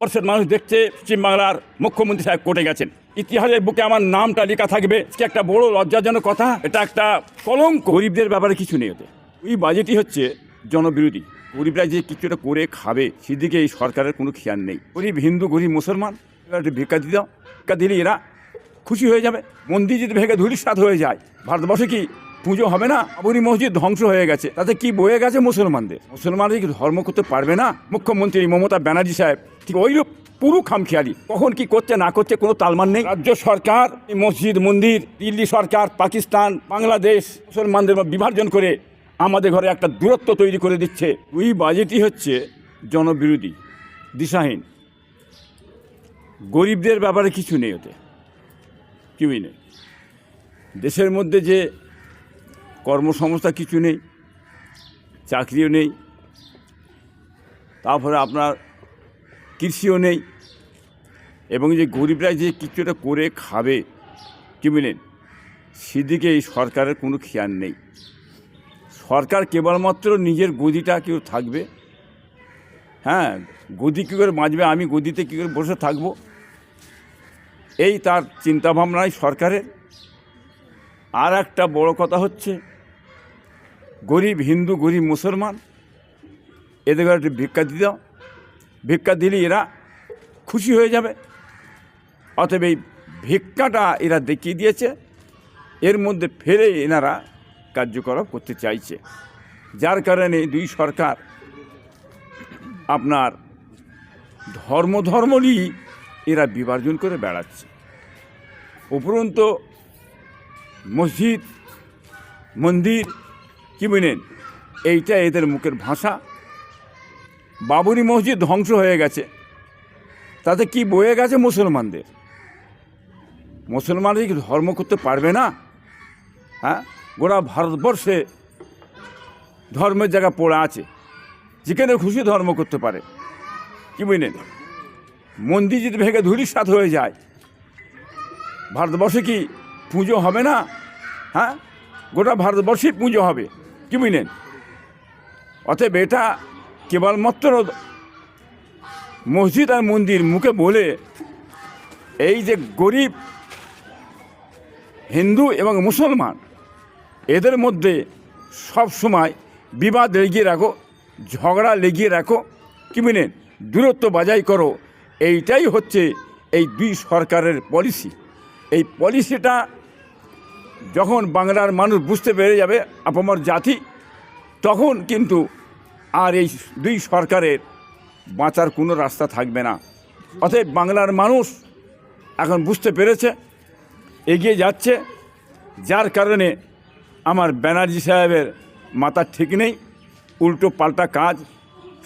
ভারতবর্ষের মানুষ দেখছে পশ্চিমবাংলার মুখ্যমন্ত্রী সাহেব কোর্টে গেছেন। ইতিহাসের বুকে আমার নামটা লেখা থাকবে, একটা বড় লজ্জাজনক কথা। এটা একটা কলঙ্ক। গরিবদের ব্যাপারে কিছু নেই ওতে। ওই বাজেটই হচ্ছে জনবিরোধী। গরিবরা যে কিছুটা করে খাবে সেদিকে এই সরকারের কোনো খেয়াল নেই। গরিব হিন্দু, গরিব মুসলমান, এরা ভিক্ষা দিয়ে দাও, ভিক্ষা দিলে এরা খুশি হয়ে যাবে। মন্দির যদি ভেঙে ধূলিসাৎ হয়ে যায়, ভারতবর্ষে কি পুজো হবে না? বাবরি মসজিদ ধ্বংস হয়ে গেছে, তাতে কি বয়ে গেছে মুসলমানদের? মুসলমানরা কি ধর্ম করতে পারবে না? মুখ্যমন্ত্রী মমতা ব্যানার্জি সাহেব ঠিক ওইরূপ পুরো খামখেয়ালি, কখন কি করছে না করছে কোনো তালমান নেই। রাজ্য সরকার মসজিদ মন্দির, দিল্লি সরকার পাকিস্তান বাংলাদেশ মুসলমানদের বিভাজন করে আমাদের ঘরে একটা দূরত্ব তৈরি করে দিচ্ছে। ওই বাজেটই হচ্ছে জনবিরোধী, দিশাহীন। গরিবদের ব্যাপারে কিছু নেই ওতে, কিছুই নেই। দেশের মধ্যে যে কর্মসংস্থা কিছু নেই, চাকরিও নেই, তারপরে আপনার কৃষিও নেই, এবং যে গরিবরা যে কিছুটা করে খাবে কি বুঝলেন, সেদিকে এই সরকারের কোনো খেয়াল নেই। সরকার কেবলমাত্র নিজের গদিটা কেউ থাকবে, হ্যাঁ, গদি কী করে বাঁচবে, আমি গদিতে কী করে বসে থাকবো, এই তার চিন্তাভাবনাই সরকারের। আর একটা বড় কথা হচ্ছে, গরিব হিন্দু, গরিব মুসলমান, এদের একটু ভিক্ষা দিয়ে দাও, ভিক্ষা দিলে এরা খুশি হয়ে যাবে। অতএব এই ভিক্ষাটা এরা দেখিয়ে দিয়েছে, এর মধ্যে ফেরে এনারা কার্যকলাপ করতে চাইছে, যার কারণে দুই সরকার আপনার ধর্ম নিয়ে এরা বিভাজন করে বেড়াচ্ছে। উপরন্তু মসজিদ মন্দির কি বলেন, এইটা এদের মুখের ভাষা। বাবরি মসজিদ ধ্বংস হয়ে গেছে, তাতে কি বয়ে গেছে মুসলমানদের? মুসলমানরা কি ধর্ম করতে পারবে না? হ্যাঁ, গোটা ভারতবর্ষে ধর্মের জায়গা পড়ে আছে, যেখানে খুশি ধর্ম করতে পারে, কি বুঝলেন। মন্দির যদি ভেঙে ধূলিসাৎ হয়ে যায়, ভারতবর্ষে কি পুজো হবে না? হ্যাঁ, গোটা ভারতবর্ষেই পুজো হবে, কি বুঝলেন। অতএব এটা কেবলমাত্র মসজিদ আর মন্দির মুখে বলে, এই যে গরিব হিন্দু এবং মুসলমান, এদের মধ্যে সব সময় বিবাদ লেগিয়ে রাখো, ঝগড়া লেগিয়ে রাখো, কি বুঝলেন, দূরত্ব বজায় করো। এইটাই হচ্ছে এই দুই সরকারের পলিসি। এই পলিসিটা যখন বাংলার মানুষ বুঝতে পেরে যাবে, আপামর জাতি, তখন কিন্তু আর এই দুই সরকারের বাঁচার কোনো রাস্তা থাকবে না। অতএব বাংলার মানুষ এখন বুঝতে পেরেছে, এগিয়ে যাচ্ছে, যার কারণে আমার ব্যানার্জি সাহেবের মাথা ঠিক নেই, উল্টো পাল্টা কাজ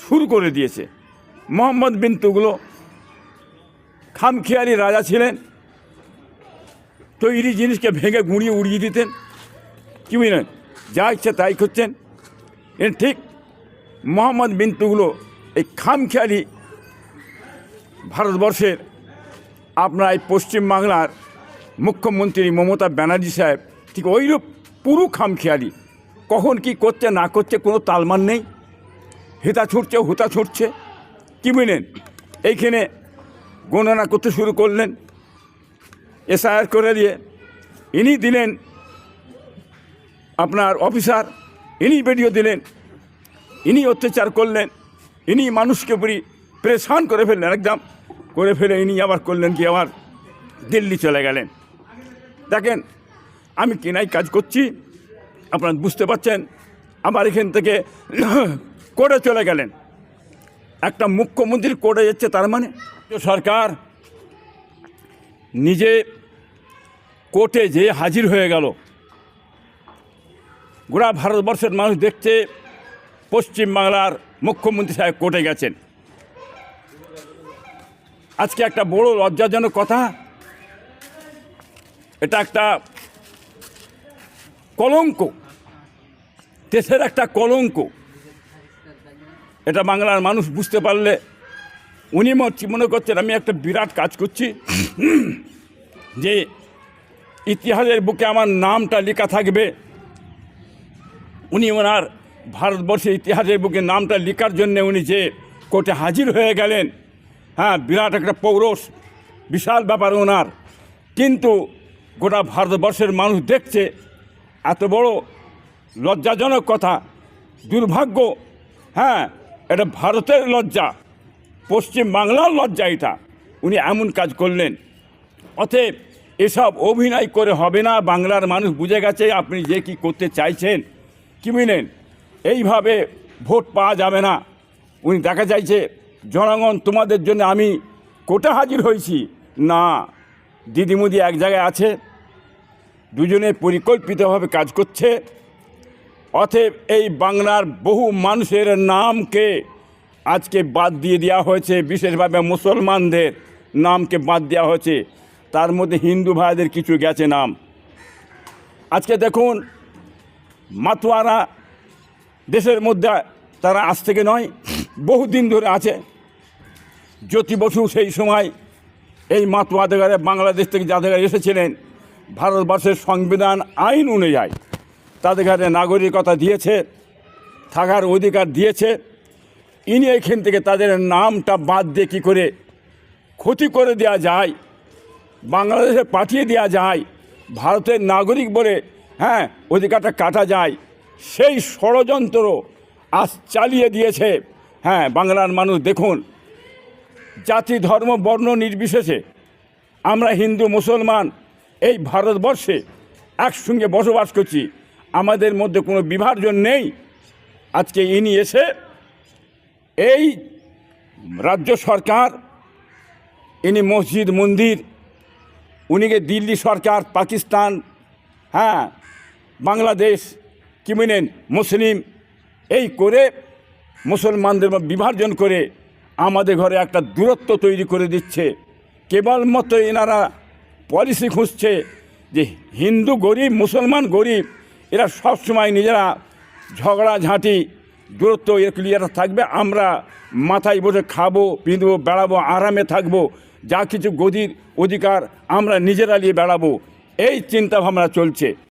শুরু করে দিয়েছে। মোহাম্মদ বিন তুগলক খামখেয়ালি রাজা ছিলেন, তৈরি জিনিসকে ভেঙে গুঁড়িয়ে উড়িয়ে দিতেন, কি বুঝলেন, যা ইচ্ছে তাই করছেন। এর ঠিক মোহাম্মদ বিন তুগলক এই খামখেয়ালি ভারতবর্ষের আপনার এই পশ্চিমবাংলার মুখ্যমন্ত্রী মমতা ব্যানার্জি সাহেব ঠিক ওইরূপ পুরো খামখেয়ালি, কখন কি করছে না করছে কোনো তালমান নেই, হেতা ছুটছে হুতা ছুটছে, কি বুঝলেন। এইখানে গণনা করতে শুরু করলেন, এসআইআর করে দিয়ে ইনি দিলেন আপনার অফিসার, ইনি ভিডিও দিলেন, ইনি অত্যাচার করলেন, ইনি মানুষকে পুরি প্রেশান করে ফেললেন, একদম করে ফেলে ইনি আবার করলেন কি, আবার দিল্লি চলে গেলেন। দেখেন, আমি কিনাই কাজ করছি, আপনারা বুঝতে পারছেন। আবার এখান থেকে কোর্টে চলে গেলেন, একটা মুখ্যমন্ত্রী কোর্টে যাচ্ছে, তার মানে সরকার নিজে কোর্টে যে হাজির হয়ে গেল। গোটা ভারতবর্ষের মানুষ দেখছে পশ্চিমবাংলার মুখ্যমন্ত্রী সাহেব কোর্টে গেছেন। আজকে একটা বড় লজ্জাজনক কথা, এটা একটা কলঙ্ক, দেশের একটা কলঙ্ক। এটা বাংলার মানুষ বুঝতে পারলে, উনি মনে করছেন আমি একটা বিরাট কাজ করছি, যে ইতিহাসের বুকে আমার নামটা লেখা থাকবে। উনি ওনার ভারতবর্ষের ইতিহাসের বুকে নামটা লেখার জন্য উনি যে কোর্টে হাজির হয়ে গেলেন, হ্যাঁ, বিরাট একটা পৌরষ, বিশাল ব্যাপার ওনার। কিন্তু গোটা ভারতবর্ষের মানুষ দেখছে এত বড় লজ্জাজনক কথা, দুর্ভাগ্য। হ্যাঁ, এটা ভারতের লজ্জা, পশ্চিম বাংলার লজ্জা। এটা উনি এমন কাজ করলেন। অতএব এসব অভিনয় করে হবে না। বাংলার মানুষ বুঝে গেছে আপনি যে কি করতে চাইছেন। কি বুঝলেন? এইভাবে ভোট পাওয়া যাবে না। উনি দেখা চাইছে জনগণ তোমাদের জন্য আমি কোর্টে হাজির হয়েছি। না, দিদিমুদি এক জায়গায় আছে, দুজনে পরিকল্পিতভাবে কাজ করছে। অতএব এই বাংলার বহু মানুষের নামকে আজকে বাদ দিয়ে দেওয়া হয়েছে, বিশেষভাবে মুসলমানদের নামকে বাদ দেওয়া হয়েছে। তার মধ্যে হিন্দু ভাইদের কিছু গেছে নাম। আজকে দেখুন, মাতোয়ারা দেশের মধ্যে তারা আজ থেকে নয়, বহুদিন ধরে আছে। জ্যোতি বসু সেই সময় এই মাতোয়াদের ঘরে বাংলাদেশ থেকে যাদের ঘরে এসেছিলেন, ভারতবর্ষের সংবিধান আইন অনুযায়ী তাদের ঘরে নাগরিকতা দিয়েছে, থাকার অধিকার দিয়েছে। ইনি এখান থেকে তাদের নামটা বাদ দিয়ে কী করে ক্ষতি করে দেওয়া যায়, বাংলাদেশে পাঠিয়ে দেওয়া যায়, ভারতের নাগরিক বলে হ্যাঁ অধিকারটা কাটা যায়, সেই ষড়যন্ত্র আজ চালিয়ে দিয়েছে। হ্যাঁ, বাংলার মানুষ দেখুন, জাতি ধর্ম বর্ণ নির্বিশেষে আমরা হিন্দু মুসলমান এই ভারতবর্ষে একসঙ্গে বসবাস করছি, আমাদের মধ্যে কোনো বিভাজন নেই। আজকে ইনি এসে এই রাজ্য সরকার, ইনি মসজিদ মন্দির, উনিকে দিল্লি সরকার, পাকিস্তান, হ্যাঁ বাংলাদেশ, কি বলেন মুসলিম, এই করে মুসলমানদের বিভাজন করে আমাদের ঘরে একটা দূরত্ব তৈরি করে দিচ্ছে। কেবলমাত্র এনারা পলিসি খুঁজছে যে হিন্দু গরিব মুসলমান গরিব, এরা সবসময় নিজেরা ঝগড়াঝাঁটি দূরত্ব এর ক্লিয়ার থাকবে, আমরা মাথায় বসে খাবো পিঁধবো বেড়াবো আরামে থাকবো, যা কিছু গদির অধিকার আমরা নিজেরা নিয়ে বেড়াবো, এই চিন্তাভাবনা চলছে।